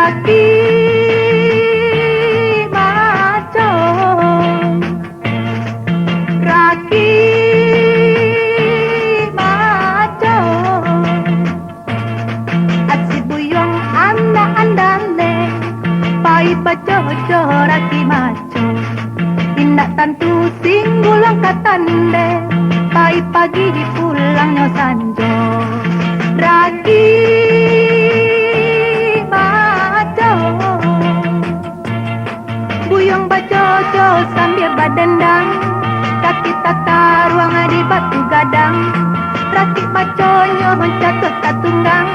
Raki maco, Raki maco, aci buyong anda-andale, pai paco-co Raki maco, indak tantu singgulang katande, pai pagi pulangnya sanjo. Raki maco, buyong bacoco sambil badendang, kaki tata ruang di batu gadang. Raki maconyo mencatut tatunggang,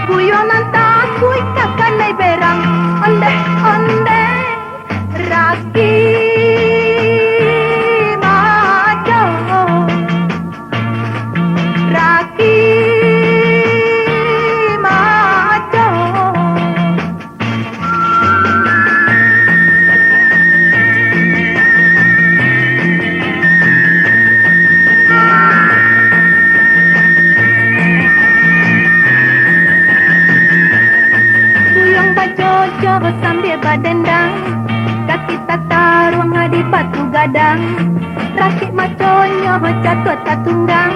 buyong nanta kui kakak naik berang. Onde onde Raki maco, Raki sambil badendang, kaki tata ruang di batu gadang. Raki maconyo catut tatunggang,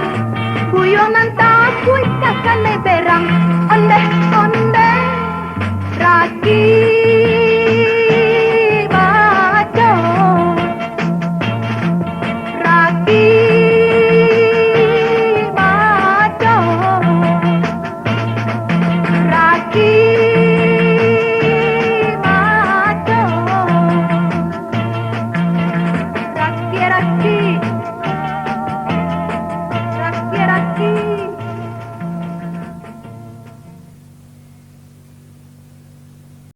buyong nanta kui kakak naik berang. Onde onde